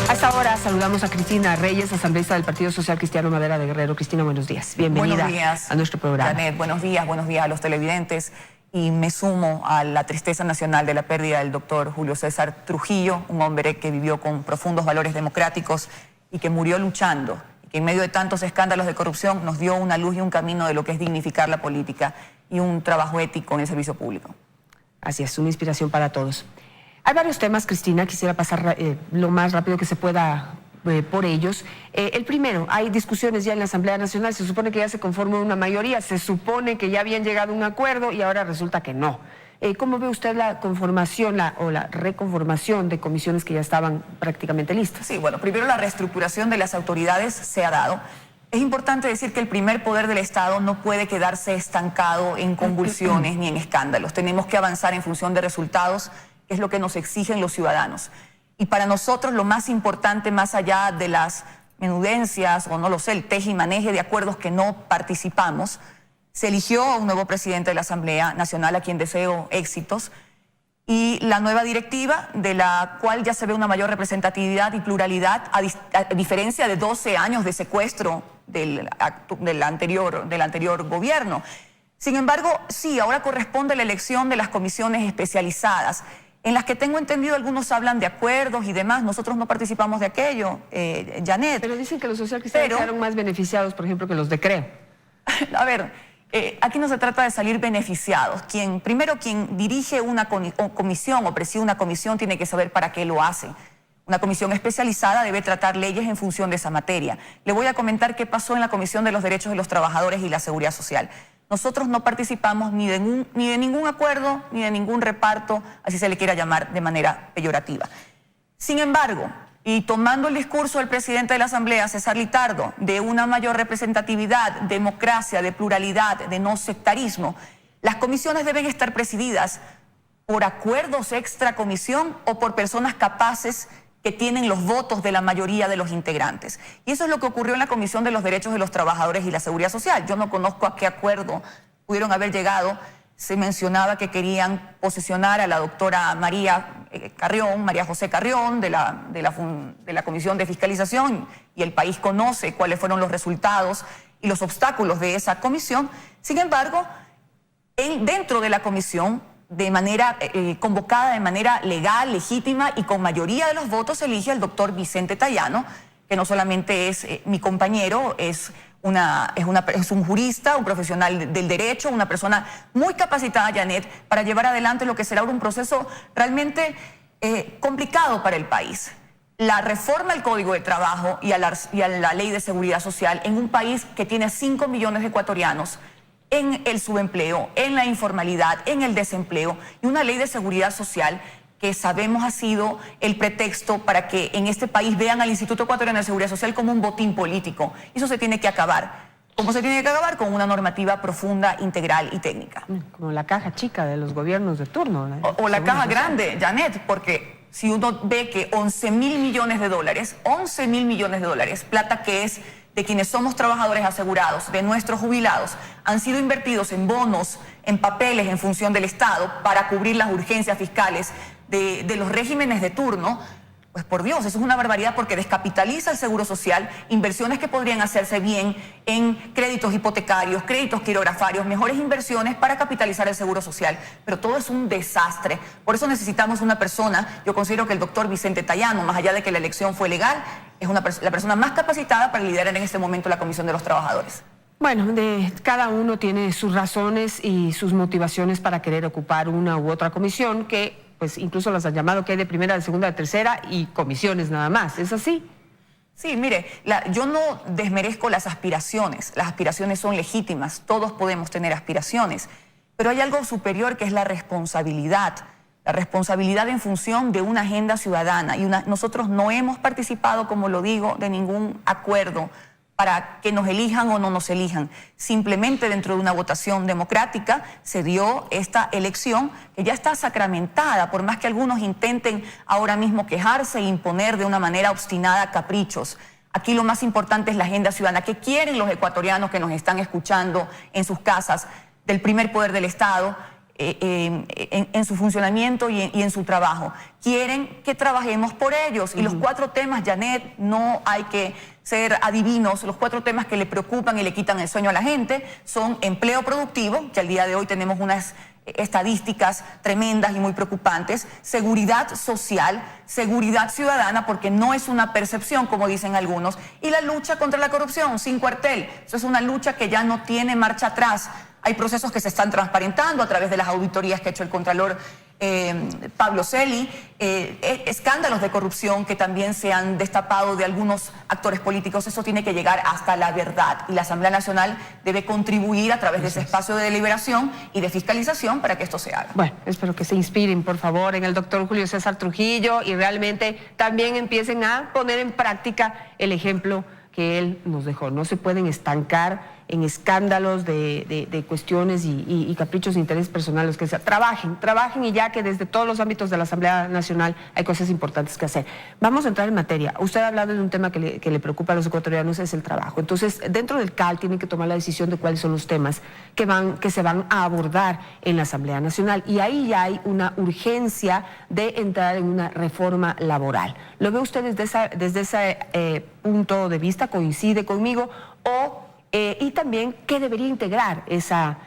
A esta hora saludamos a Cristina Reyes, asambleísta del Partido Social Cristiano Madera de Guerrero. Cristina, buenos días. Bienvenida buenos días, a nuestro programa. Janet, buenos días a los televidentes. Y me sumo a la tristeza nacional de la pérdida del doctor Julio César Trujillo, un hombre que vivió con profundos valores democráticos y que murió luchando, y que en medio de tantos escándalos de corrupción nos dio una luz y un camino de lo que es dignificar la política y un trabajo ético en el servicio público. Así es, una inspiración para todos. Hay varios temas, Cristina, quisiera pasar lo más rápido que se pueda por ellos. El primero, hay discusiones ya en la Asamblea Nacional, se supone que ya se conforma una mayoría, se supone que ya habían llegado a un acuerdo y ahora resulta que no. ¿Cómo ve usted la conformación o la reconformación de comisiones que ya estaban prácticamente listas? Sí, bueno, primero la reestructuración de las autoridades se ha dado. Es importante decir que el primer poder del Estado no puede quedarse estancado en convulsiones ni en escándalos. Tenemos que avanzar en función de resultados, que es lo que nos exigen los ciudadanos. Y para nosotros lo más importante, más allá de las menudencias, o no lo sé, el teje y maneje de acuerdos que no participamos, se eligió a un nuevo presidente de la Asamblea Nacional, a quien deseo éxitos, y la nueva directiva, de la cual ya se ve una mayor representatividad y pluralidad, a diferencia de 12 años de secuestro del anterior gobierno. Sin embargo, sí, ahora corresponde la elección de las comisiones especializadas, en las que tengo entendido algunos hablan de acuerdos y demás. Nosotros no participamos de aquello, Janet. Pero dicen que los socialcristianos quedaron más beneficiados, por ejemplo, que los de CREO. A ver, aquí no se trata de salir beneficiados. Primero, quien dirige una comisión o preside una comisión tiene que saber para qué lo hace. Una comisión especializada debe tratar leyes en función de esa materia. Le voy a comentar qué pasó en la Comisión de los Derechos de los Trabajadores y la Seguridad Social. Nosotros no participamos ni de ningún acuerdo, ni de ningún reparto, así se le quiera llamar de manera peyorativa. Sin embargo, y tomando el discurso del presidente de la Asamblea, César Litardo, de una mayor representatividad, democracia, de pluralidad, de no sectarismo, las comisiones deben estar presididas por acuerdos extracomisión o por personas capaces que tienen los votos de la mayoría de los integrantes. Y eso es lo que ocurrió en la Comisión de los Derechos de los Trabajadores y la Seguridad Social. Yo no conozco a qué acuerdo pudieron haber llegado. Se mencionaba que querían posicionar a la doctora María José Carrión, de la Comisión de Fiscalización, y el país conoce cuáles fueron los resultados y los obstáculos de esa comisión. Sin embargo, dentro de la comisión, convocada de manera legal, legítima y con mayoría de los votos, se elige al doctor Vicente Tayano, que no solamente es mi compañero, es un jurista, un profesional del derecho, una persona muy capacitada, Janet, para llevar adelante lo que será un proceso realmente complicado para el país. La reforma al Código de Trabajo y a la Ley de Seguridad Social en un país que tiene 5 millones de ecuatorianos en el subempleo, en la informalidad, en el desempleo, y una ley de seguridad social que sabemos ha sido el pretexto para que en este país vean al Instituto Ecuatoriano de Seguridad Social como un botín político. Eso se tiene que acabar. ¿Cómo se tiene que acabar? Con una normativa profunda, integral y técnica. Como la caja chica de los gobiernos de turno. O la caja grande, Janet, porque si uno ve que 11.000 millones de dólares, 11.000 millones de dólares, plata que es de quienes somos trabajadores asegurados, de nuestros jubilados, han sido invertidos en bonos, en papeles en función del Estado para cubrir las urgencias fiscales de los regímenes de turno, pues por Dios, eso es una barbaridad porque descapitaliza el seguro social, inversiones que podrían hacerse bien en créditos hipotecarios, créditos quirografarios, mejores inversiones para capitalizar el seguro social, pero todo es un desastre. Por eso necesitamos una persona, yo considero que el doctor Vicente Tayano, más allá de que la elección fue legal, es la persona más capacitada para liderar en este momento la Comisión de los Trabajadores. Bueno, cada uno tiene sus razones y sus motivaciones para querer ocupar una u otra comisión que pues incluso las han llamado que hay de primera, de segunda, de tercera y comisiones nada más. ¿Es así? Sí, mire, yo no desmerezco las aspiraciones son legítimas, todos podemos tener aspiraciones, pero hay algo superior que es la responsabilidad en función de una agenda ciudadana y nosotros no hemos participado, como lo digo, de ningún acuerdo para que nos elijan o no nos elijan. Simplemente dentro de una votación democrática se dio esta elección que ya está sacramentada, por más que algunos intenten ahora mismo quejarse e imponer de una manera obstinada caprichos. Aquí lo más importante es la agenda ciudadana. ¿Qué quieren los ecuatorianos que nos están escuchando en sus casas del primer poder del Estado? en su funcionamiento y en su trabajo. Quieren que trabajemos por ellos. Y los 4 temas, Janet, no hay que ser adivinos, los 4 temas que le preocupan y le quitan el sueño a la gente son empleo productivo, que al día de hoy tenemos unas estadísticas tremendas y muy preocupantes, seguridad social, seguridad ciudadana, porque no es una percepción, como dicen algunos, y la lucha contra la corrupción, sin cuartel. Eso es una lucha que ya no tiene marcha atrás. Hay procesos que se están transparentando a través de las auditorías que ha hecho el Contralor Pablo Celi, escándalos de corrupción que también se han destapado de algunos actores políticos. Eso tiene que llegar hasta la verdad y la Asamblea Nacional debe contribuir a través de ese espacio de deliberación y de fiscalización para que esto se haga. Bueno, espero que se inspiren, por favor, en el doctor Julio César Trujillo y realmente también empiecen a poner en práctica el ejemplo que él nos dejó. No se pueden estancar en escándalos de cuestiones y caprichos de interés personales, que sea. Trabajen y ya que desde todos los ámbitos de la Asamblea Nacional hay cosas importantes que hacer. Vamos a entrar en materia. Usted ha hablado de un tema que le preocupa a los ecuatorianos, es el trabajo. Entonces, dentro del CAL tienen que tomar la decisión de cuáles son los temas que se van a abordar en la Asamblea Nacional. Y ahí ya hay una urgencia de entrar en una reforma laboral. ¿Lo ve usted desde ese punto de vista? ¿Coincide conmigo? Y también, ¿qué debería integrar esa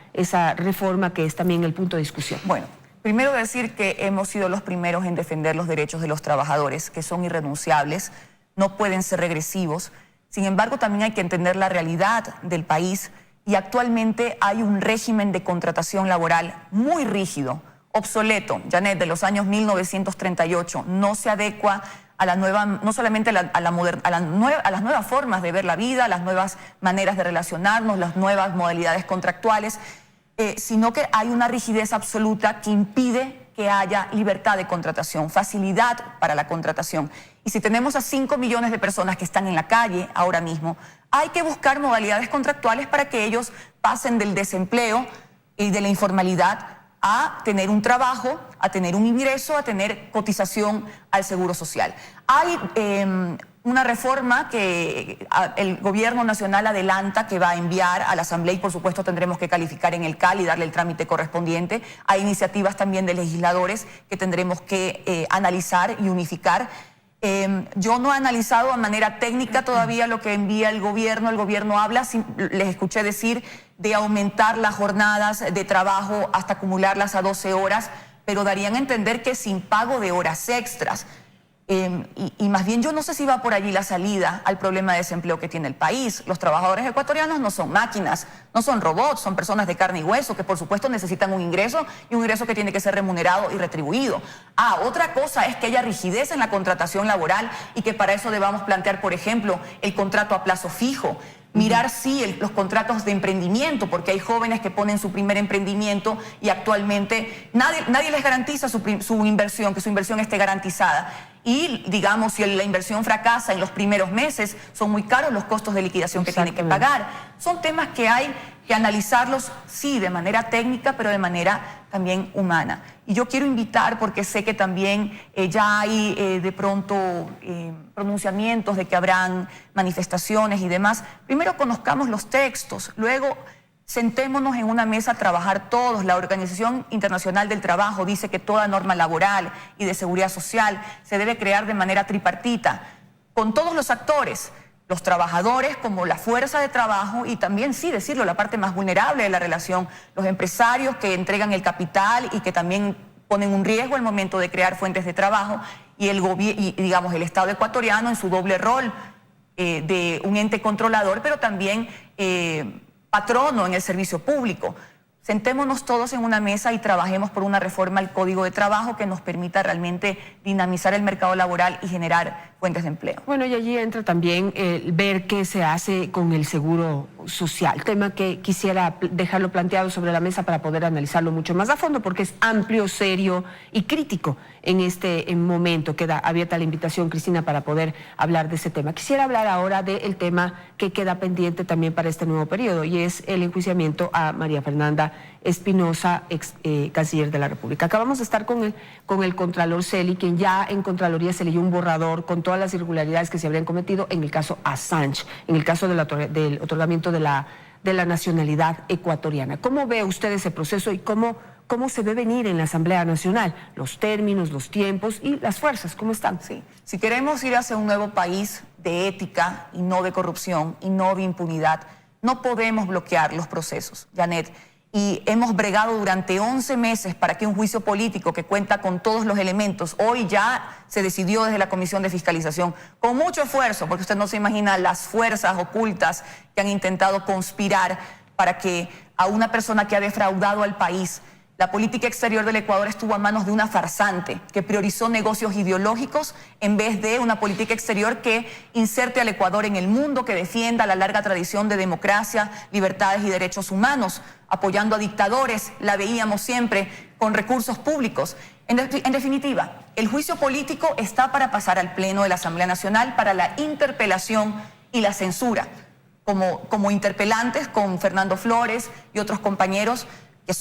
reforma que es también el punto de discusión? Bueno, primero decir que hemos sido los primeros en defender los derechos de los trabajadores, que son irrenunciables, no pueden ser regresivos. Sin embargo, también hay que entender la realidad del país y actualmente hay un régimen de contratación laboral muy rígido, obsoleto, Janet, de los años 1938, no se adecua a la nueva, no solamente a las nuevas formas de ver la vida, a las nuevas maneras de relacionarnos, las nuevas modalidades contractuales, sino que hay una rigidez absoluta que impide que haya libertad de contratación, facilidad para la contratación. Y si tenemos a 5 millones de personas que están en la calle ahora mismo, hay que buscar modalidades contractuales para que ellos pasen del desempleo y de la informalidad a tener un trabajo, a tener un ingreso, a tener cotización al Seguro Social. Hay una reforma que el Gobierno Nacional adelanta que va a enviar a la Asamblea y por supuesto tendremos que calificar en el CAL y darle el trámite correspondiente. Hay iniciativas también de legisladores que tendremos que analizar y unificar. Yo no he analizado de manera técnica todavía lo que envía el gobierno habla, les escuché decir de aumentar las jornadas de trabajo hasta acumularlas a 12 horas, pero darían a entender que sin pago de horas extras. Y más bien yo no sé si va por allí la salida al problema de desempleo que tiene el país. Los trabajadores ecuatorianos no son máquinas, no son robots, son personas de carne y hueso que por supuesto necesitan un ingreso y un ingreso que tiene que ser remunerado y retribuido. Otra cosa es que haya rigidez en la contratación laboral y que para eso debamos plantear, por ejemplo, el contrato a plazo fijo. Mirar sí los contratos de emprendimiento, porque hay jóvenes que ponen su primer emprendimiento y actualmente nadie les garantiza su inversión, que su inversión esté garantizada. Y digamos, si la inversión fracasa en los primeros meses, son muy caros los costos de liquidación que tiene que pagar. Son temas que hay que analizarlos, sí, de manera técnica, pero de manera también humana. Y yo quiero invitar, porque sé que también ya hay de pronto pronunciamientos de que habrán manifestaciones y demás. Primero conozcamos los textos, luego sentémonos en una mesa a trabajar todos. La Organización Internacional del Trabajo dice que toda norma laboral y de seguridad social se debe crear de manera tripartita, con todos los actores, los trabajadores como la fuerza de trabajo y también, sí, decirlo, la parte más vulnerable de la relación, los empresarios que entregan el capital y que también ponen un riesgo al momento de crear fuentes de trabajo y digamos, el Estado ecuatoriano en su doble rol de un ente controlador, pero también patrono en el servicio público. Sentémonos todos en una mesa y trabajemos por una reforma al Código de Trabajo que nos permita realmente dinamizar el mercado laboral y generar fuentes de empleo. Bueno, y allí entra también ver qué se hace con el seguro social, tema que quisiera dejarlo planteado sobre la mesa para poder analizarlo mucho más a fondo, porque es amplio, serio y crítico en este momento. Queda abierta la invitación, Cristina, para poder hablar de ese tema. Quisiera hablar ahora del tema que queda pendiente también para este nuevo periodo, y es el enjuiciamiento a María Fernanda Espinosa, ex canciller de la República. Acabamos de estar con el Contralor Celi, quien ya en Contraloría se leyó un borrador con todas las irregularidades que se habrían cometido en el caso Assange, en el caso del otorgamiento de la nacionalidad ecuatoriana. ¿Cómo ve usted ese proceso y cómo cómo se ve venir en la Asamblea Nacional, los términos, los tiempos y las fuerzas, ¿cómo están? Sí. Si queremos ir hacia un nuevo país de ética y no de corrupción y no de impunidad, no podemos bloquear los procesos, Janet. Y hemos bregado durante 11 meses para que un juicio político que cuenta con todos los elementos, hoy ya se decidió desde la Comisión de Fiscalización, con mucho esfuerzo, porque usted no se imagina las fuerzas ocultas que han intentado conspirar para que a una persona que ha defraudado al país. La política exterior del Ecuador estuvo a manos de una farsante que priorizó negocios ideológicos en vez de una política exterior que inserte al Ecuador en el mundo, que defienda la larga tradición de democracia, libertades y derechos humanos, apoyando a dictadores, la veíamos siempre con recursos públicos. En definitiva, el juicio político está para pasar al Pleno de la Asamblea Nacional para la interpelación y la censura. Como interpelantes con Fernando Flores y otros compañeros que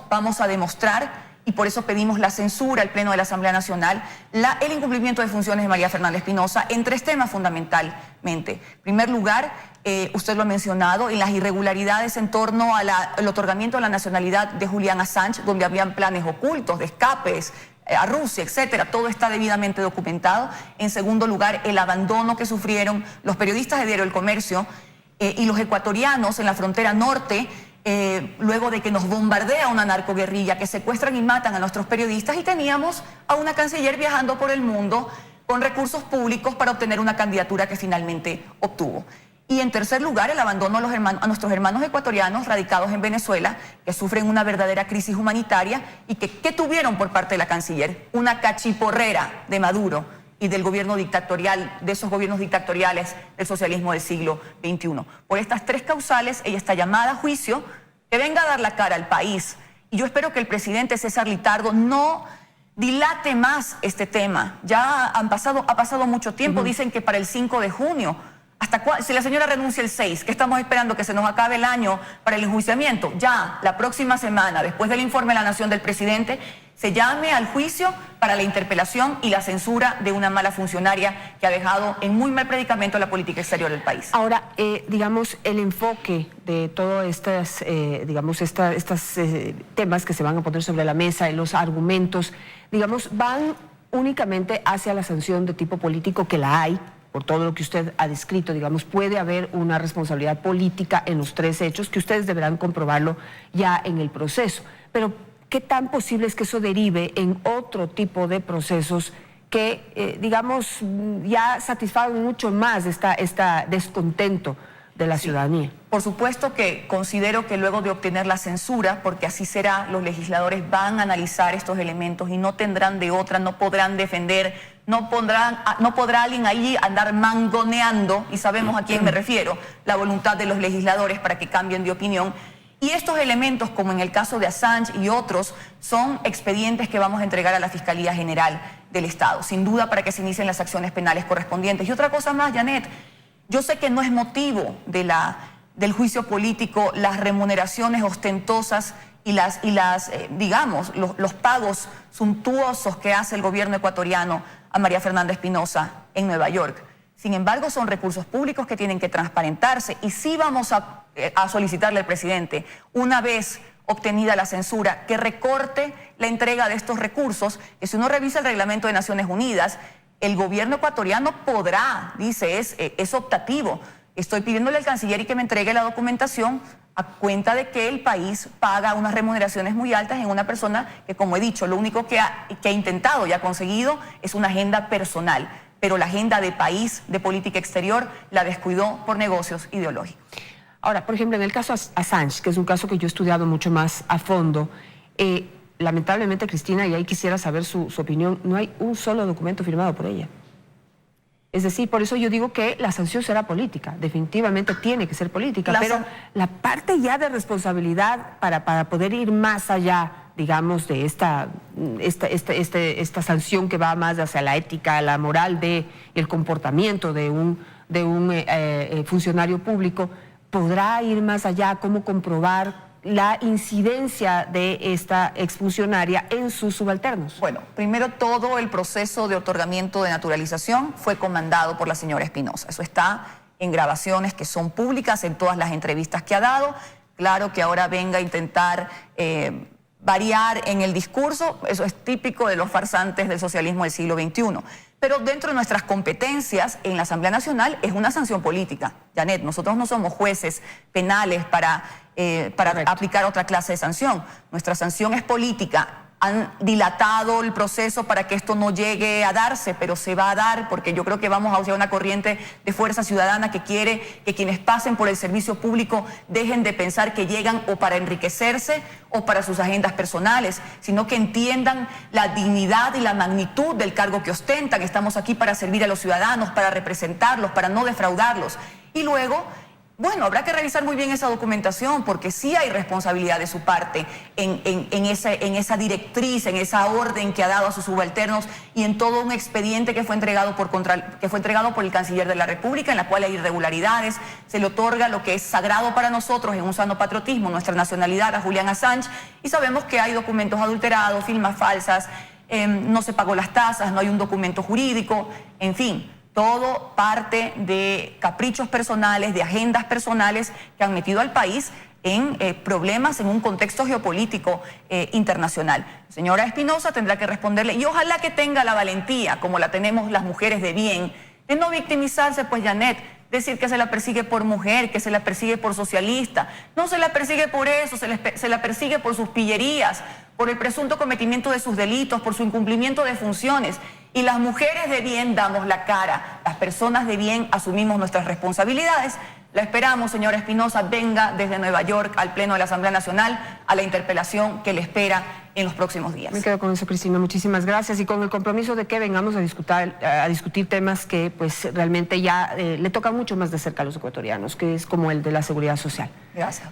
vamos a demostrar, y por eso pedimos la censura al Pleno de la Asamblea Nacional, el incumplimiento de funciones de María Fernanda Espinosa en 3 temas fundamentalmente. En primer lugar, usted lo ha mencionado, en las irregularidades en torno al otorgamiento de la nacionalidad de Julian Assange, donde habían planes ocultos de escapes a Rusia, etcétera. Todo está debidamente documentado. En segundo lugar, el abandono que sufrieron los periodistas de Diario El Comercio y los ecuatorianos en la frontera norte, luego de que nos bombardea una narcoguerrilla, que secuestran y matan a nuestros periodistas, y teníamos a una canciller viajando por el mundo con recursos públicos para obtener una candidatura que finalmente obtuvo. Y en tercer lugar, el abandono a nuestros hermanos ecuatorianos radicados en Venezuela, que sufren una verdadera crisis humanitaria y que tuvieron por parte de la canciller una cachiporrera de Maduro y del gobierno dictatorial, de esos gobiernos dictatoriales del socialismo del siglo XXI. Por estas 3 causales, ella está llamada a juicio, que venga a dar la cara al país. Y yo espero que el presidente César Litardo no dilate más este tema. Ya ha pasado mucho tiempo, dicen que para el 5 de junio. Si la señora renuncia el 6, que estamos esperando que se nos acabe el año para el enjuiciamiento, ya la próxima semana, después del informe de la Nación del presidente, se llame al juicio para la interpelación y la censura de una mala funcionaria que ha dejado en muy mal predicamento la política exterior del país. Ahora, digamos, el enfoque de todos estos temas que se van a poner sobre la mesa, los argumentos, digamos, van únicamente hacia la sanción de tipo político, que la hay, por todo lo que usted ha descrito. Digamos, puede haber una responsabilidad política en los 3 hechos, que ustedes deberán comprobarlo ya en el proceso. Pero, ¿qué tan posible es que eso derive en otro tipo de procesos que, digamos, ya satisfagan mucho más este descontento de la ciudadanía? Por supuesto que considero que luego de obtener la censura, porque así será, los legisladores van a analizar estos elementos y no tendrán de otra, no podrán defender, no podrá alguien ahí andar mangoneando, y sabemos a quién me refiero, la voluntad de los legisladores para que cambien de opinión. Y estos elementos, como en el caso de Assange y otros, son expedientes que vamos a entregar a la Fiscalía General del Estado, sin duda, para que se inicien las acciones penales correspondientes. Y otra cosa más, Janet, yo sé que no es motivo del juicio político las remuneraciones ostentosas y los pagos suntuosos que hace el gobierno ecuatoriano a María Fernanda Espinosa en Nueva York. Sin embargo, son recursos públicos que tienen que transparentarse, y sí vamos a solicitarle al presidente, una vez obtenida la censura, que recorte la entrega de estos recursos, que si uno revisa el reglamento de Naciones Unidas, el gobierno ecuatoriano podrá, dice, es optativo. Estoy pidiéndole al canciller y que me entregue la documentación a cuenta de que el país paga unas remuneraciones muy altas en una persona que, como he dicho, lo único que ha intentado y ha conseguido es una agenda personal, pero la agenda de país, de política exterior, la descuidó por negocios ideológicos. Ahora, por ejemplo, en el caso Assange, que es un caso que yo he estudiado mucho más a fondo, lamentablemente, Cristina, y ahí quisiera saber su opinión, no hay un solo documento firmado por ella. Es decir, por eso yo digo que la sanción será política, definitivamente tiene que ser política, pero la parte ya de responsabilidad para poder ir más allá, digamos, de esta sanción que va más hacia la ética, la moral y el comportamiento de un funcionario público, ¿podrá ir más allá? ¿Cómo comprobar la incidencia de esta exfuncionaria en sus subalternos? Bueno, primero, todo el proceso de otorgamiento de naturalización fue comandado por la señora Espinosa. Eso está en grabaciones que son públicas, en todas las entrevistas que ha dado. Claro que ahora venga a intentar variar en el discurso, eso es típico de los farsantes del socialismo del siglo XXI. Pero dentro de nuestras competencias en la Asamblea Nacional es una sanción política. Janet, nosotros no somos jueces penales para aplicar otra clase de sanción. Nuestra sanción es política. Han dilatado el proceso para que esto no llegue a darse, pero se va a dar porque yo creo que vamos hacia una corriente de fuerza ciudadana que quiere que quienes pasen por el servicio público dejen de pensar que llegan o para enriquecerse o para sus agendas personales, sino que entiendan la dignidad y la magnitud del cargo que ostentan. Estamos aquí para servir a los ciudadanos, para representarlos, para no defraudarlos. Y luego, bueno, habrá que revisar muy bien esa documentación porque sí hay responsabilidad de su parte en esa directriz, en esa orden que ha dado a sus subalternos y en todo un expediente que fue entregado por el Canciller de la República, en la cual hay irregularidades. Se le otorga lo que es sagrado para nosotros en un sano patriotismo, nuestra nacionalidad, a Julian Assange, y sabemos que hay documentos adulterados, firmas falsas, no se pagó las tasas, no hay un documento jurídico, en fin. Todo parte de caprichos personales, de agendas personales que han metido al país en problemas en un contexto geopolítico internacional. Señora Espinosa tendrá que responderle y ojalá que tenga la valentía, como la tenemos las mujeres de bien, de no victimizarse, pues Janet, decir que se la persigue por mujer, que se la persigue por socialista. No se la persigue por eso, se la persigue por sus pillerías, por el presunto cometimiento de sus delitos, por su incumplimiento de funciones. Y las mujeres de bien damos la cara, las personas de bien asumimos nuestras responsabilidades. La esperamos, señora Espinosa, venga desde Nueva York al Pleno de la Asamblea Nacional a la interpelación que le espera en los próximos días. Me quedo con eso, Cristina, muchísimas gracias y con el compromiso de que vengamos a discutir temas que pues realmente ya le tocan mucho más de cerca a los ecuatorianos, que es como el de la seguridad social. Gracias.